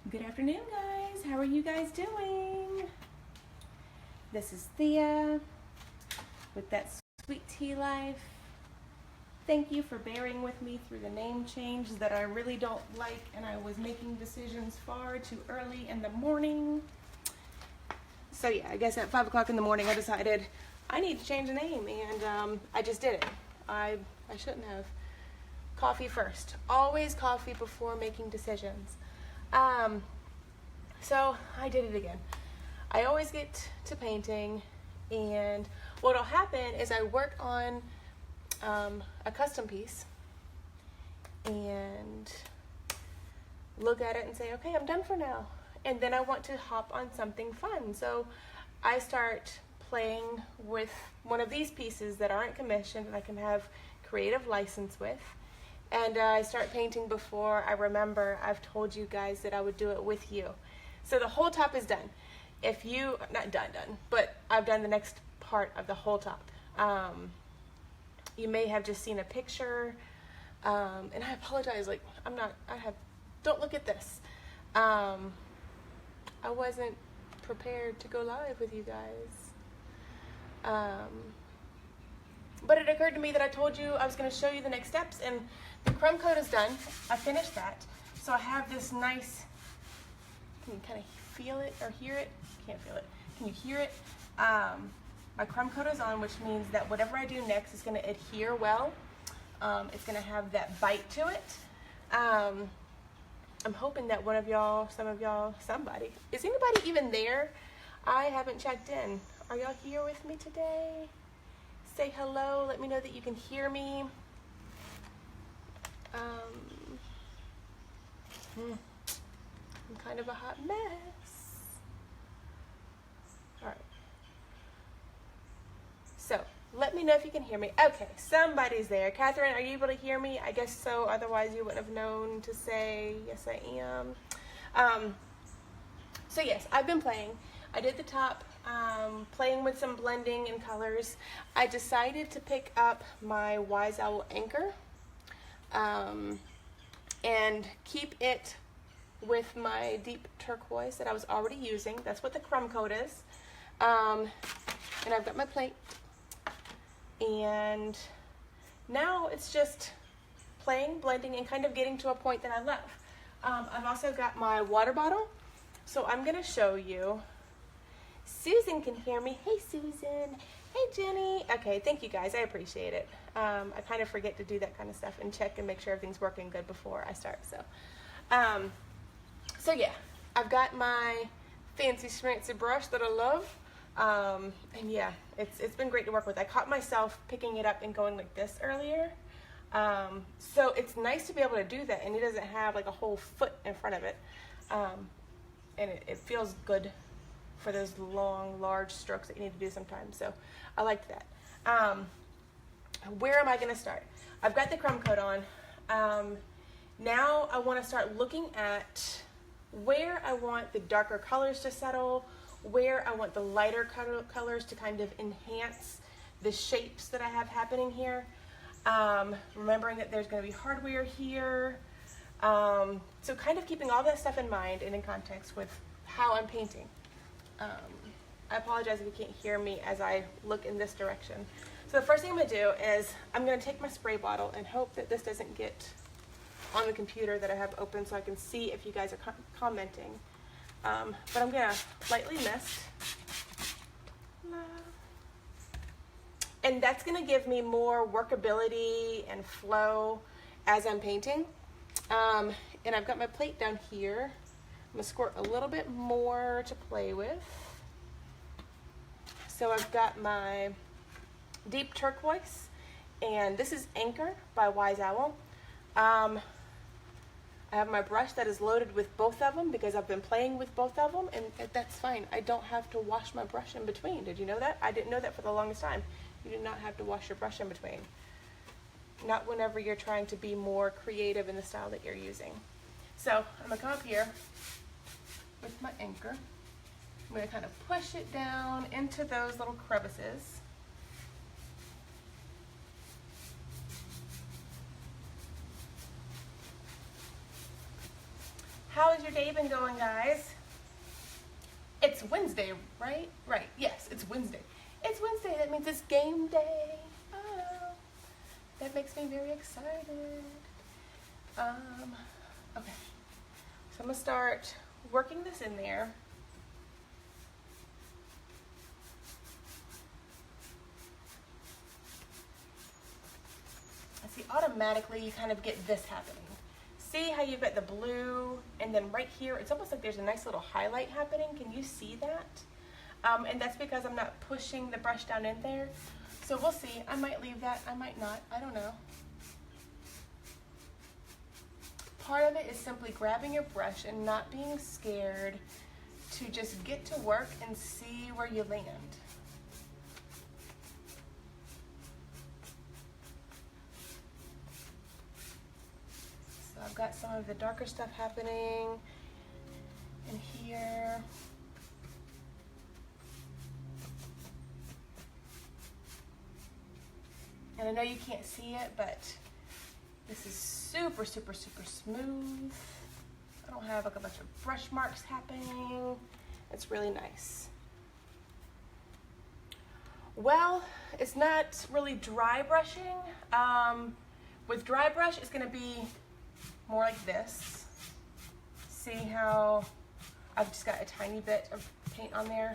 Good afternoon, guys. How are you guys doing? This is Thea with That Sweet Tea Life. Thank you for bearing with me through the name change that I really don't like, and I was making decisions far too early in the morning. So yeah, I guess at 5 o'clock in the morning I decided I need to change the name, and I just did it. I shouldn't have. Coffee first. Always coffee before making decisions. So I did it again. I always get to painting, and what'll happen is I work on a custom piece and look at it and say, okay, I'm done for now. And then I want to hop on something fun. So I start playing with one of these pieces that aren't commissioned and I can have creative license with. And I start painting before I remember I've told you guys that I would do it with you. So the whole top is done. If you, not done, but I've done the next part of the whole top. You may have just seen a picture, and I apologize, like, don't look at this. I wasn't prepared to go live with you guys. But it occurred to me that I told you I was going to show you the next steps, and the crumb coat is done. I finished that. So I have this nice, can you kind of feel it or hear it? Can't feel it. Can you hear it? My crumb coat is on, which means that whatever I do next is going to adhere well. It's going to have that bite to it. I'm hoping that one of y'all, some of y'all, somebody, is anybody even there? I haven't checked in. Are y'all here with me today? Say hello, let me know that you can hear me. I'm kind of a hot mess. All right. So, let me know if you can hear me. Okay, somebody's there. Catherine, are you able to hear me? I guess so, otherwise you wouldn't have known to say, yes I am. So yes, I've been playing. I did the top, playing with some blending and colors. I decided to pick up my Wise Owl anchor and keep it with my deep turquoise that I was already using. That's what the crumb coat is. And I've got my plate. And now it's just playing, blending, and kind of getting to a point that I love. I've also got my water bottle. So I'm going to show you. Susan can hear me. Hey, Susan. Hey, Jenny. Okay, thank you guys. I appreciate it. I kind of forget to do that kind of stuff and check and make sure everything's working good before I start. So yeah, I've got my fancy schmancy brush that I love. And yeah, it's been great to work with. I caught myself picking it up and going like this earlier. So it's nice to be able to do that, and it doesn't have like a whole foot in front of it. And it feels good for those long, large strokes that you need to do sometimes. So I liked that. Where am I going to start? I've got the crumb coat on. Now I want to start looking at where I want the darker colors to settle, where I want the lighter colors to kind of enhance the shapes that I have happening here. Remembering that there's going to be hardware here. So kind of keeping all that stuff in mind and in context with how I'm painting. I apologize if you can't hear me as I look in this direction. So the first thing I'm going to do is I'm going to take my spray bottle and hope that this doesn't get on the computer that I have open so I can see if you guys are commenting. But I'm going to lightly mist. And that's going to give me more workability and flow as I'm painting. And I've got my plate down here. I'm going to squirt a little bit more to play with. So I've got my deep turquoise, and this is Anchor by Wise Owl. I have my brush that is loaded with both of them because I've been playing with both of them, and that's fine. I don't have to wash my brush in between. Did you know that? I didn't know that for the longest time. You do not have to wash your brush in between. Not whenever you're trying to be more creative in the style that you're using. So I'm going to come up here with my anchor. I'm going to kind of push it down into those little crevices. How's your day been going, guys? It's Wednesday, right? Right, yes, it's Wednesday. It's Wednesday, that means it's game day. Oh, that makes me very excited. Okay, so I'm gonna start working this in there. See, automatically you kind of get this happening. See how you've got the blue, and then right here, it's almost like there's a nice little highlight happening. Can you see that? And that's because I'm not pushing the brush down in there. So we'll see. I might leave that, I might not, I don't know. Part of it is simply grabbing your brush and not being scared to just get to work and see where you land. I've got some of the darker stuff happening in here. And I know you can't see it, but this is super, super, super smooth. I don't have like a bunch of brush marks happening. It's really nice. Well, it's not really dry brushing. With dry brush, it's gonna be more like this. See how I've just got a tiny bit of paint on there.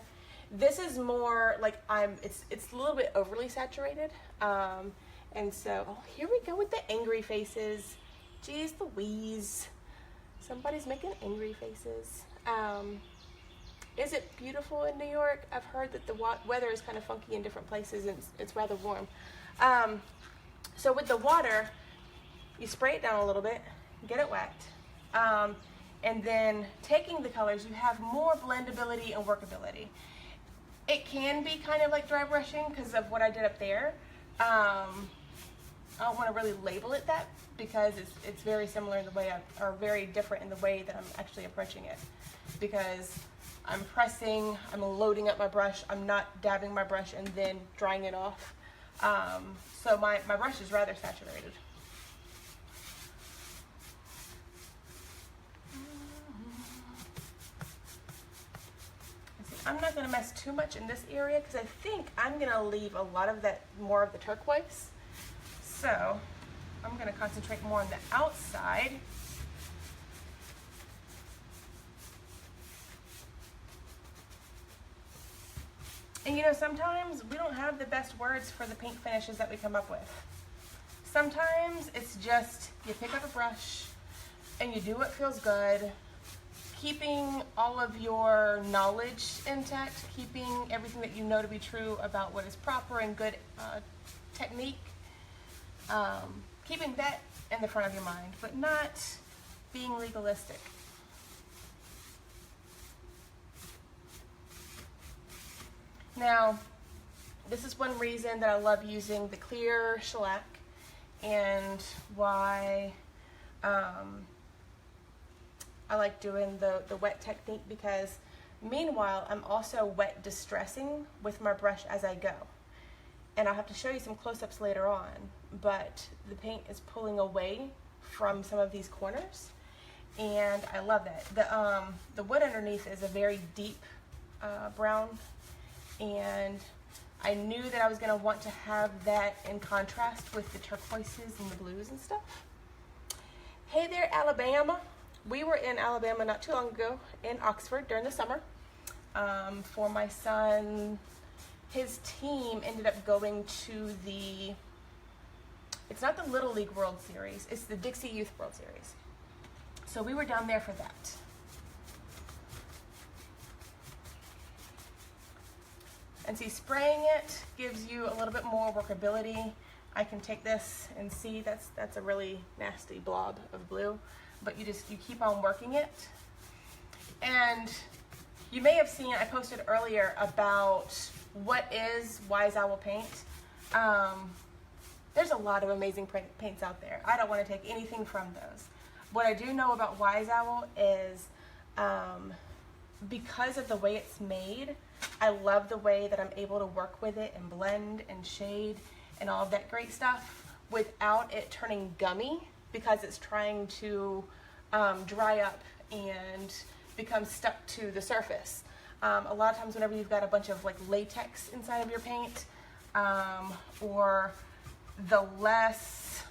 This is more like it's a little bit overly saturated. And so, oh, here we go with the angry faces. Jeez Louise. Somebody's making angry faces. Is it beautiful in New York? I've heard that the weather is kind of funky in different places and it's rather warm. So with the water, you spray it down a little bit, get it wet, and then taking the colors, you have more blendability and workability. It can be kind of like dry brushing because of what I did up there. I don't want to really label it that because it's very similar in the way or very different in the way that I'm actually approaching it, because I'm pressing, I'm loading up my brush, I'm not dabbing my brush and then drying it off. So my brush is rather saturated. I'm not going to mess too much in this area because I think I'm going to leave a lot of that, more of the turquoise. So I'm going to concentrate more on the outside. And you know, sometimes we don't have the best words for the paint finishes that we come up with. Sometimes it's just you pick up a brush and you do what feels good, keeping all of your knowledge intact, keeping everything that you know to be true about what is proper and good technique, keeping that in the front of your mind, but not being legalistic. Now, this is one reason that I love using the clear shellac and why I like doing the wet technique, because meanwhile I'm also wet distressing with my brush as I go. And I'll have to show you some close-ups later on, but the paint is pulling away from some of these corners and I love that. The wood underneath is a very deep brown, and I knew that I was going to want to have that in contrast with the turquoises and the blues and stuff. Hey there, Alabama. We were in Alabama not too long ago in Oxford during the summer for my son. His team ended up going to it's not the Little League World Series, it's the Dixie Youth World Series. So we were down there for that. And see, spraying it gives you a little bit more workability. I can take this and see that's a really nasty blob of blue, but you keep on working it. And you may have seen, I posted earlier about what is Wise Owl paint. There's a lot of amazing paints out there. I don't want to take anything from those. What I do know about Wise Owl is because of the way it's made, I love the way that I'm able to work with it and blend and shade and all of that great stuff without it turning gummy, because it's trying to dry up and become stuck to the surface. A lot of times whenever you've got a bunch of like latex inside of your paint, or the less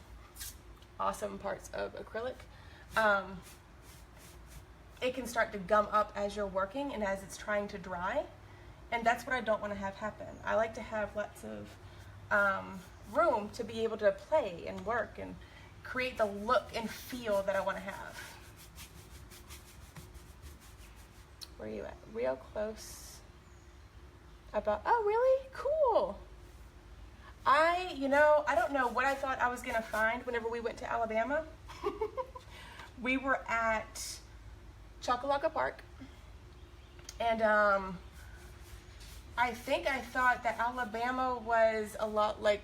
awesome parts of acrylic, it can start to gum up as you're working and as it's trying to dry. And that's what I don't want to have happen. I like to have lots of room to be able to play and work and create the look and feel that I want to have. Where are you at? Real close. About, oh really? Cool. I don't know what I thought I was going to find whenever we went to Alabama. We were at Chocolaca Park, and I think I thought that Alabama was a lot like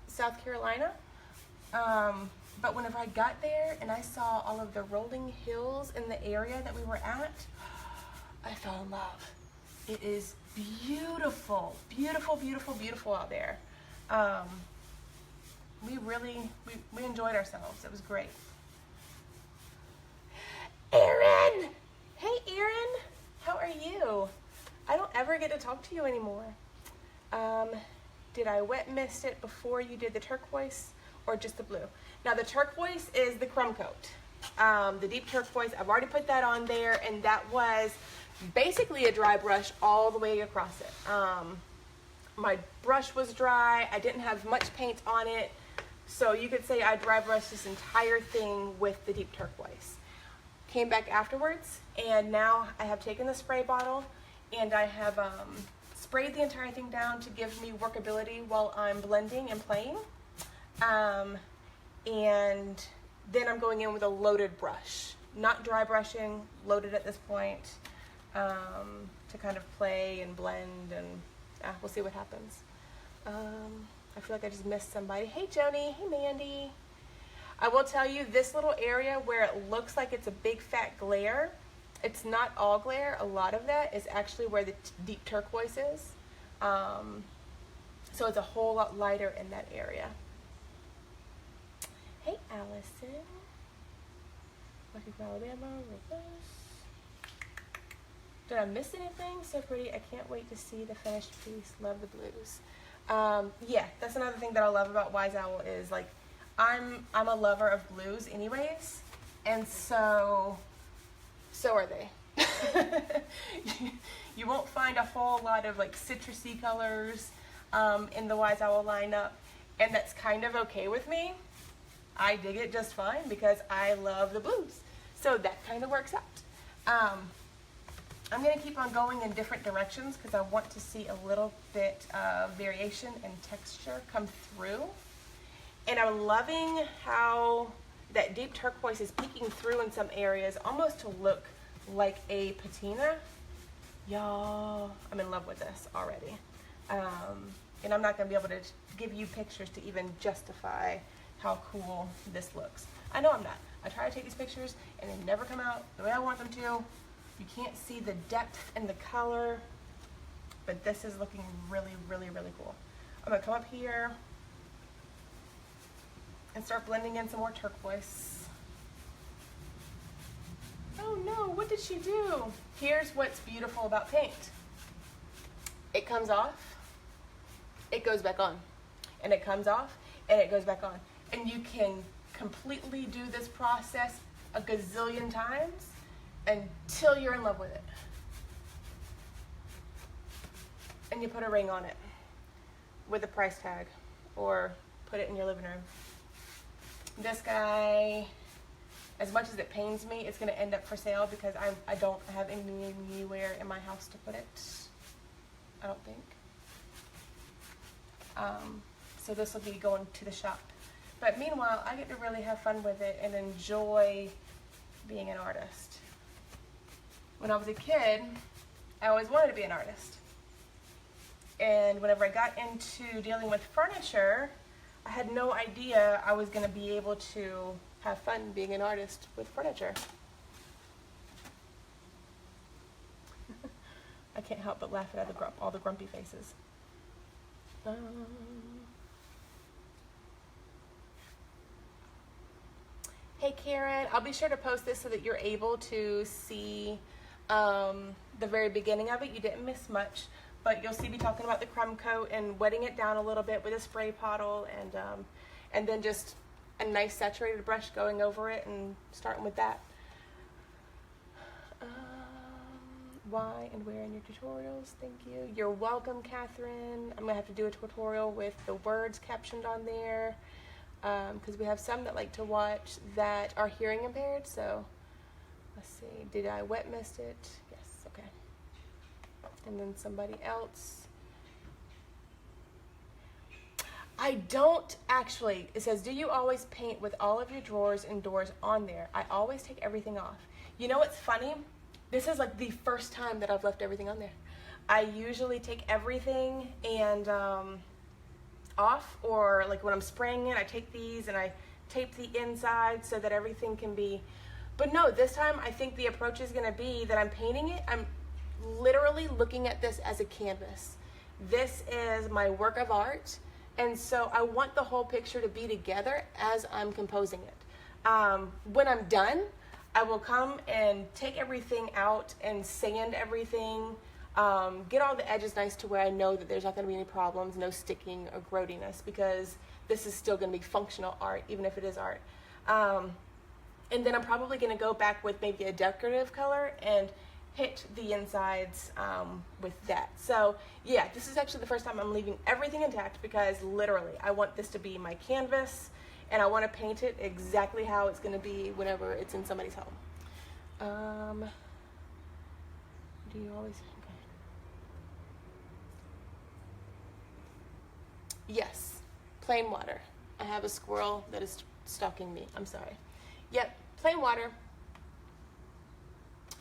South Carolina, but whenever I got there and I saw all of the rolling hills in the area that we were at, I fell in love. It is beautiful, beautiful, beautiful, beautiful out there. We enjoyed ourselves. It was great. Erin! Hey, Erin! How are you? I don't ever get to talk to you anymore. Did I wet mist it before you did the turquoise or just the blue? Now the turquoise is the crumb coat. The deep turquoise, I've already put that on there, and that was basically a dry brush all the way across it. My brush was dry. I didn't have much paint on it. So you could say I dry brushed this entire thing with the deep turquoise. Came back afterwards, and now I have taken the spray bottle and I have sprayed the entire thing down to give me workability while I'm blending and playing. And then I'm going in with a loaded brush. Not dry brushing, loaded at this point, to kind of play and blend, and we'll see what happens. I feel like I just missed somebody. Hey Joni, hey Mandy. I will tell you, this little area where it looks like it's a big fat glare, it's not all glare. A lot of that is actually where the deep turquoise is. So it's a whole lot lighter in that area. Hey Allison. Lucky from Alabama, reverse. Did I miss anything? So pretty. I can't wait to see the finished piece. Love the blues. Yeah, that's another thing that I love about Wise Owl is, like, I'm a lover of blues anyways, and so are they. You won't find a whole lot of like citrusy colors in the Wise Owl lineup, and that's kind of okay with me. I dig it just fine because I love the blues, so that kind of works out. I'm going to keep on going in different directions because I want to see a little bit of variation and texture come through. And I'm loving how that deep turquoise is peeking through in some areas, almost to look like a patina. Y'all, I'm in love with this already. And I'm not going to be able to give you pictures to even justify how cool this looks. I know I'm not. I try to take these pictures and they never come out the way I want them to. You can't see the depth and the color, but this is looking really, really, really cool. I'm gonna come up here and start blending in some more turquoise. Oh no, what did she do? Here's what's beautiful about paint. It comes off, it goes back on, and it comes off, and it goes back on. And you can completely do this process a gazillion times until you're in love with it. And you put a ring on it with a price tag, or put it in your living room. This guy, as much as it pains me, it's going to end up for sale because I don't have anywhere in my house to put it. I don't think. So this will be going to the shop. But meanwhile, I get to really have fun with it and enjoy being an artist. When I was a kid, I always wanted to be an artist. And whenever I got into dealing with furniture, I had no idea I was going to be able to have fun being an artist with furniture. I can't help but laugh at all the grumpy faces. Hey Karen, I'll be sure to post this so that you're able to see the very beginning of it. You didn't miss much, but you'll see me talking about the crumb coat and wetting it down a little bit with a spray bottle, and then just a nice saturated brush going over it and starting with that. Why and where in your tutorials? Thank you. You're welcome, Catherine. I'm gonna have to do a tutorial with the words captioned on there, because we have some that like to watch that are hearing impaired. So let's see, did I wet mist it? Yes, okay. And then somebody else. I don't actually. It says, do you always paint with all of your drawers and doors on there? I always take everything off. You know what's funny? This is like the first time that I've left everything on there. I usually take everything and off, or like when I'm spraying it, I take these and I tape the inside so that everything can be, but no, this time I think the approach is gonna be that I'm painting it. I'm literally looking at this as a canvas. This is my work of art, and so I want the whole picture to be together as I'm composing it. When I'm done, I will come and take everything out and sand everything, get all the edges nice to where I know that there's not going to be any problems, no sticking or growtiness, because this is still going to be functional art, even if it is art. And then I'm probably going to go back with maybe a decorative color and hit the insides with that. So yeah, this is actually the first time I'm leaving everything intact, because literally I want this to be my canvas, and I want to paint it exactly how it's going to be whenever it's in somebody's home. Do you always? Okay. Yes, plain water. I have a squirrel that is stalking me. I'm sorry. Yep, plain water.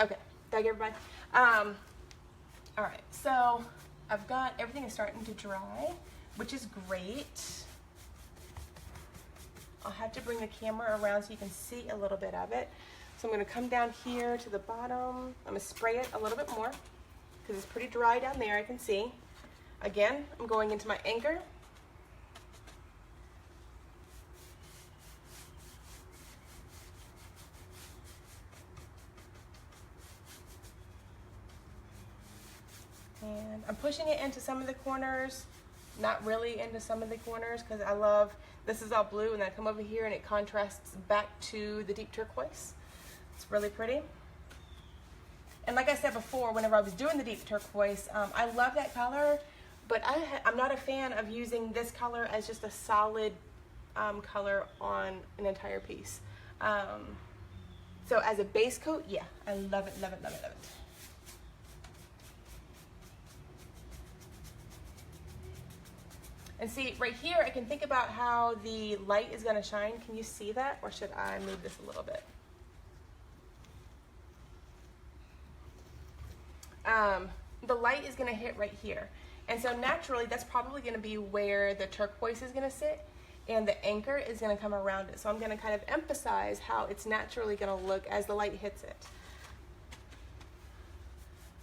Okay, thank you, everybody. All right, so I've got everything is starting to dry, which is great. I'll have to bring the camera around so you can see a little bit of it. So I'm going to come down here to the bottom. I'm going to spray it a little bit more because it's pretty dry down there, I can see. Again, I'm going into my anchor. And I'm pushing it into some of the corners, not really into some of the corners, because I love, this is all blue, and then I come over here and it contrasts back to the deep turquoise. It's really pretty. And like I said before, whenever I was doing the deep turquoise, I love that color, but I'm not a fan of using this color as just a solid color on an entire piece. So as a base coat, yeah, I love it, love it, love it, love it. And see, right here, I can think about how the light is gonna shine. Can you see that? Or should I move this a little bit? The light is gonna hit right here. And so naturally, that's probably gonna be where the turquoise is gonna sit, and the anchor is gonna come around it. So I'm gonna kind of emphasize how it's naturally gonna look as the light hits it.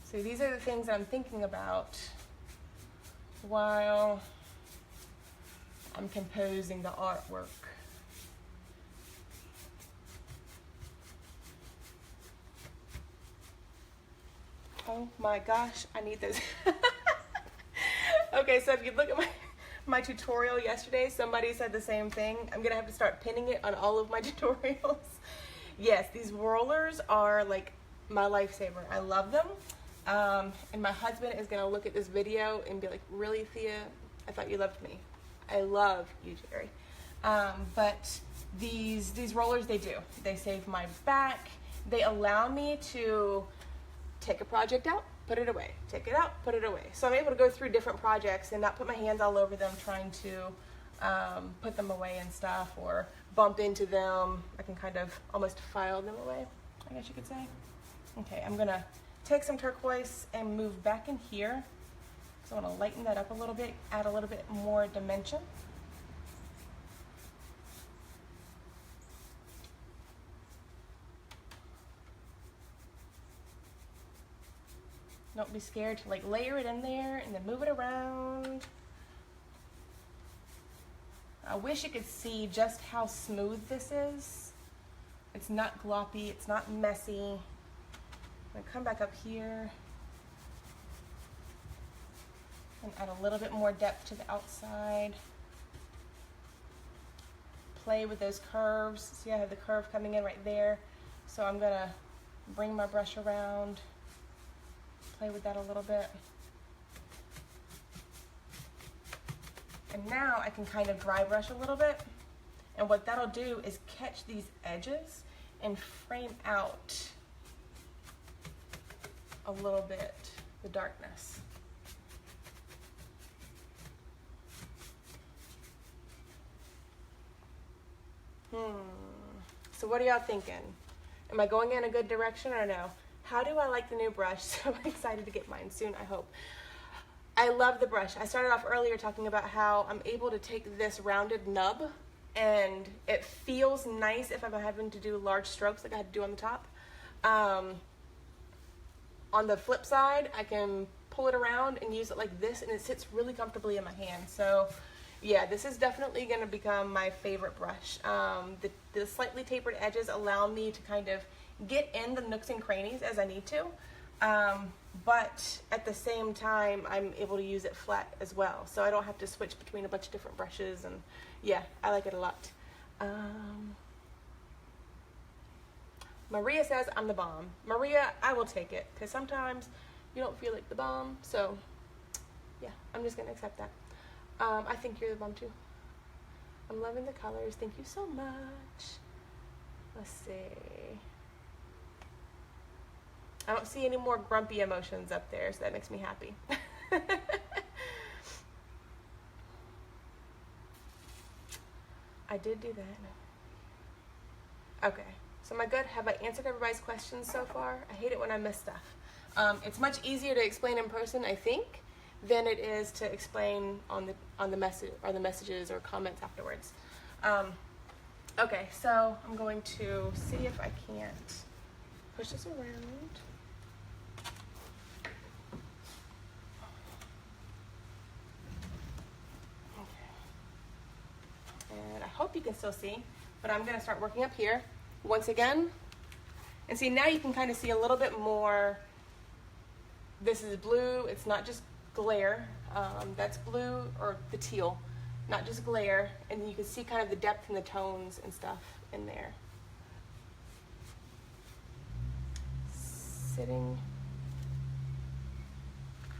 So these are the things that I'm thinking about while I'm composing the artwork. Oh my gosh, I need those. Okay, so if you look at my tutorial yesterday, somebody said the same thing. I'm gonna have to start pinning it on all of my tutorials. Yes, these rollers are like my lifesaver. I love them. And my husband is gonna look at this video and be like, really, Thea? I thought you loved me. I love you, Jerry. But these rollers, they do. They save my back. They allow me to take a project out, put it away. Take it out, put it away. So I'm able to go through different projects and not put my hands all over them trying to put them away and stuff, or bump into them. I can kind of almost file them away, I guess you could say. Okay, I'm gonna take some turquoise and move back in here. So I want to lighten that up a little bit, add a little bit more dimension. Don't be scared to like layer it in there and then move it around. I wish you could see just how smooth this is. It's not gloppy, it's not messy. I'm gonna come back up here and add a little bit more depth to the outside. Play with those curves. See, I have the curve coming in right there. So I'm gonna bring my brush around, play with that a little bit. And now I can kind of dry brush a little bit. And what that'll do is catch these edges and frame out a little bit the darkness. So what are y'all thinking? Am I going in a good direction or no? How do I like the new brush? So I'm excited to get mine soon, I hope. I love the brush. I started off earlier talking about how I'm able to take this rounded nub and it feels nice if I'm having to do large strokes like I had to do on the top. On the flip side, I can pull it around and use it like this and it sits really comfortably in my hand. So yeah, this is definitely going to become my favorite brush. The slightly tapered edges allow me to kind of get in the nooks and crannies as I need to, but at the same time I'm able to use it flat as well, so I don't have to switch between a bunch of different brushes, and yeah, I like it a lot. Maria says I'm the bomb. Maria, I will take it, because sometimes you don't feel like the bomb, so yeah, I'm just going to accept that. I think you're the bomb too. I'm loving the colors. Thank you so much. Let's see. I don't see any more grumpy emotions up there, so that makes me happy. I did do that. Okay. So am I good? Have I answered everybody's questions so far? I hate it when I miss stuff. It's much easier to explain in person, I think, than it is to explain on the message or the messages or comments afterwards. Okay, so I'm going to see if I can't push this around. Okay. And I hope you can still see, but I'm going to start working up here once again. And see, now you can kind of see a little bit more. This is blue. It's not just glare. That's blue, or the teal, not just glare. And you can see kind of the depth and the tones and stuff in there. Sitting.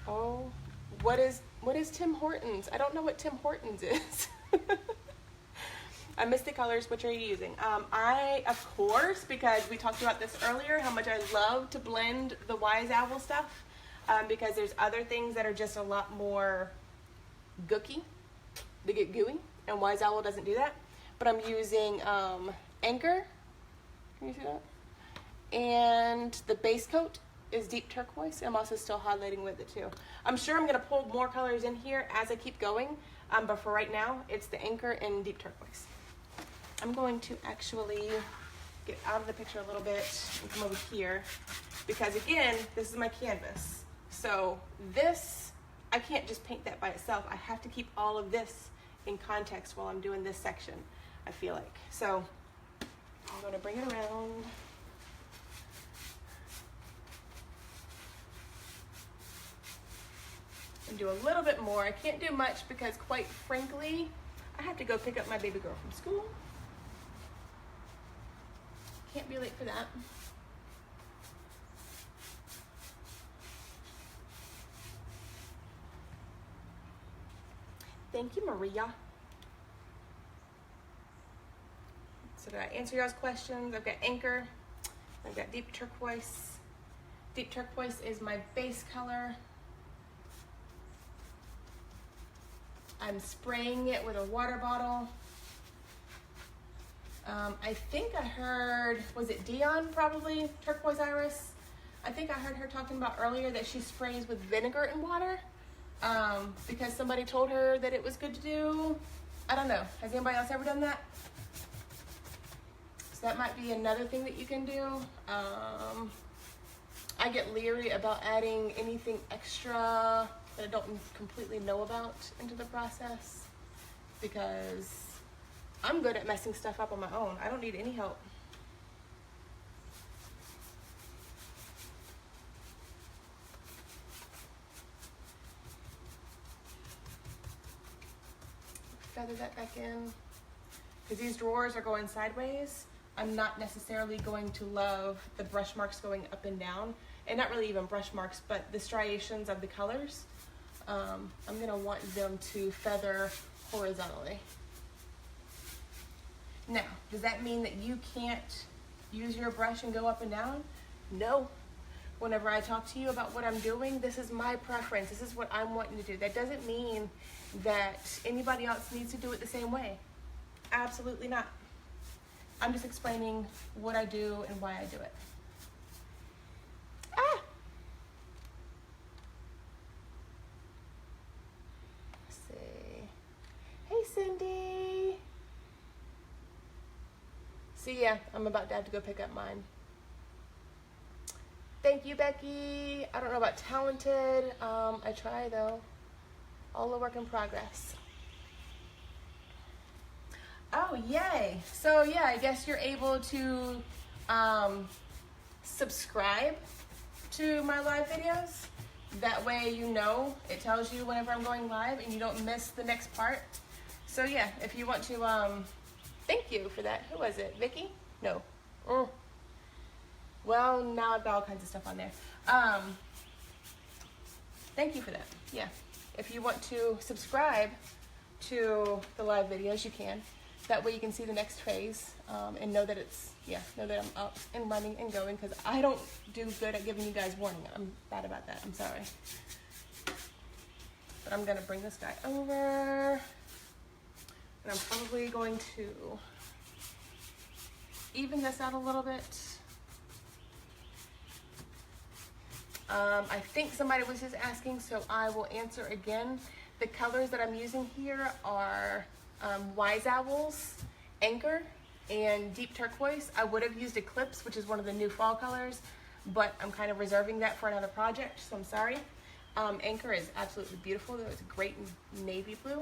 Oh, what is Tim Hortons? I don't know what Tim Hortons is. I missed the colors. Which are you using? I, of course, because we talked about this earlier, how much I love to blend the Wise Owl stuff, because there's other things that are just a lot more gooky. They get gooey, and Wise Owl doesn't do that. But I'm using Anchor. Can you see that? And the base coat is deep turquoise. I'm also still highlighting with it too. I'm sure I'm going to pull more colors in here as I keep going, but for right now, it's the Anchor and deep turquoise. I'm going to actually get out of the picture a little bit and come over here, because again, this is my canvas. So this, I can't just paint that by itself. I have to keep all of this in context while I'm doing this section, I feel like. So I'm going to bring it around. And do a little bit more. I can't do much because, quite frankly, I have to go pick up my baby girl from school. Can't be late for that. Thank you, Maria. So did I answer y'all's questions? I've got Anchor. I've got deep turquoise. Deep turquoise is my base color. I'm spraying it with a water bottle. I think I heard, was it Dion probably, Turquoise Iris? I think I heard her talking about earlier that she sprays with vinegar and water, because somebody told her that it was good to do. I don't know. Has anybody else ever done that? So that might be another thing that you can do. I get leery about adding anything extra that I don't completely know about into the process, because I'm good at messing stuff up on my own. I don't need any help. feather that back in. Because these drawers are going sideways. I'm not necessarily going to love the brush marks going up and down. And not really even brush marks, but the striations of the colors. I'm gonna want them to feather horizontally. Now, does that mean that you can't use your brush and go up and down? No. Whenever I talk to you about what I'm doing, this is my preference. This is what I'm wanting to do. That doesn't mean that anybody else needs to do it the same way. Absolutely not. I'm just explaining what I do and why I do it. Ah! Let's see. Hey, Cindy. See, yeah, I'm about to have to go pick up mine. Thank you, Becky. I don't know about talented. I try, though. All a work in progress. Oh, yay. So, yeah, I guess you're able to subscribe to my live videos. That way you know, it tells you whenever I'm going live and you don't miss the next part. So, yeah, if you want to, thank you for that. Who was it? Vicky? No. Well, now I've got all kinds of stuff on there. Thank you for that. Yeah. If you want to subscribe to the live videos, you can. That way you can see the next phase and know that know that I'm up and running and going, because I don't do good at giving you guys warning. I'm bad about that. I'm sorry. But I'm going to bring this guy over. And I'm probably going to even this out a little bit. I think somebody was just asking, so I will answer again. The colors that I'm using here are Wise Owls, Anchor, and Deep Turquoise. I would have used Eclipse, which is one of the new fall colors, but I'm kind of reserving that for another project, so I'm sorry. Anchor is absolutely beautiful, though. It's great in navy blue.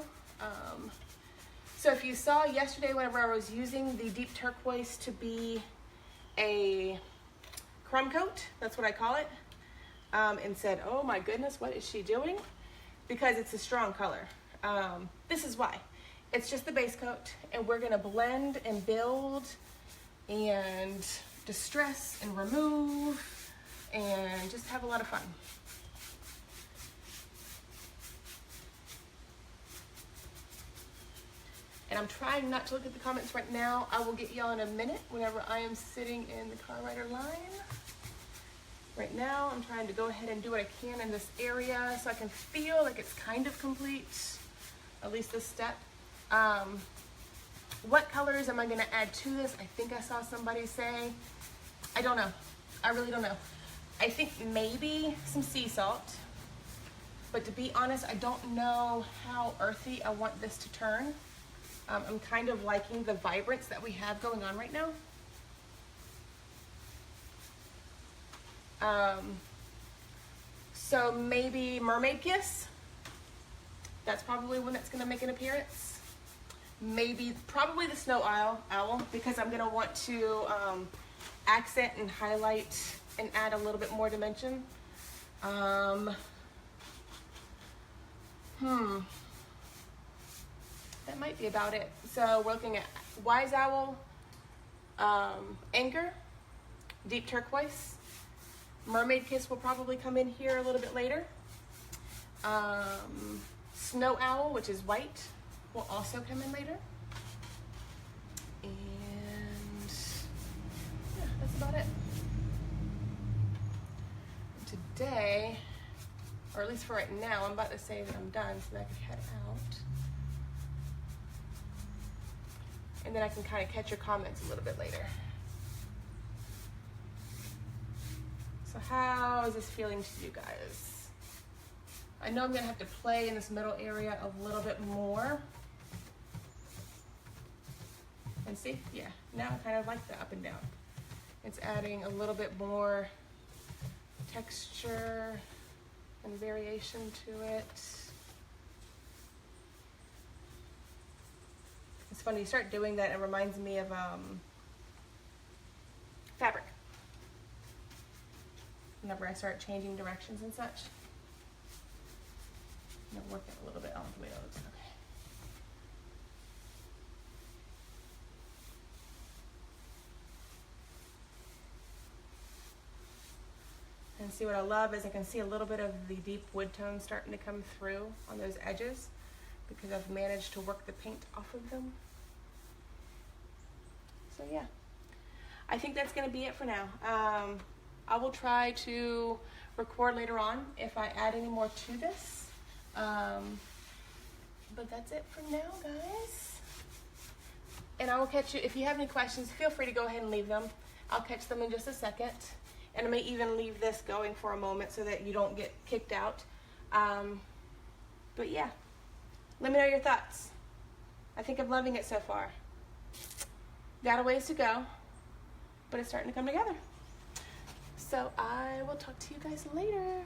So if you saw yesterday whenever I was using the Deep Turquoise to be a crumb coat, that's what I call it, and said, oh my goodness, what is she doing? Because it's a strong color. This is why. It's just the base coat, and we're gonna blend and build and distress and remove and just have a lot of fun. And I'm trying not to look at the comments right now. I will get y'all in a minute whenever I am sitting in the car rider line. Right now, I'm trying to go ahead and do what I can in this area so I can feel like it's kind of complete, at least this step. What colors am I gonna add to this? I think I saw somebody say. I don't know. I really don't know. I think maybe some sea salt. But to be honest, I don't know how earthy I want this to turn. I'm kind of liking the vibrance that we have going on right now. So maybe Mermaid Kiss. That's probably one that's gonna make an appearance. Probably the Snow Owl, because I'm gonna want to accent and highlight and add a little bit more dimension. That might be about it. So we're looking at Wise Owl, Anchor, Deep Turquoise. Mermaid Kiss will probably come in here a little bit later. Snow Owl, which is white, will also come in later. And yeah, that's about it. Today, or at least for right now, I'm about to say that I'm done so that I can head out. And then I can kind of catch your comments a little bit later. So how is this feeling to you guys? I know I'm gonna have to play in this middle area a little bit more. And see, yeah, now I kind of like the up and down. It's adding a little bit more texture and variation to it. It's funny, you start doing that, it reminds me of fabric. Whenever I start changing directions and such. I'm gonna work it a little bit. I don't like the way that looks. Okay. see what I love is I can see a little bit of the deep wood tone starting to come through on those edges because I've managed to work the paint off of them. So yeah, I think that's going to be it for now. I will try to record later on if I add any more to this. But that's it for now, guys. And I will catch you, if you have any questions, feel free to go ahead and leave them. I'll catch them in just a second. And I may even leave this going for a moment so that you don't get kicked out. But yeah, let me know your thoughts. I think I'm loving it so far. Got a ways to go, but it's starting to come together. So I will talk to you guys later.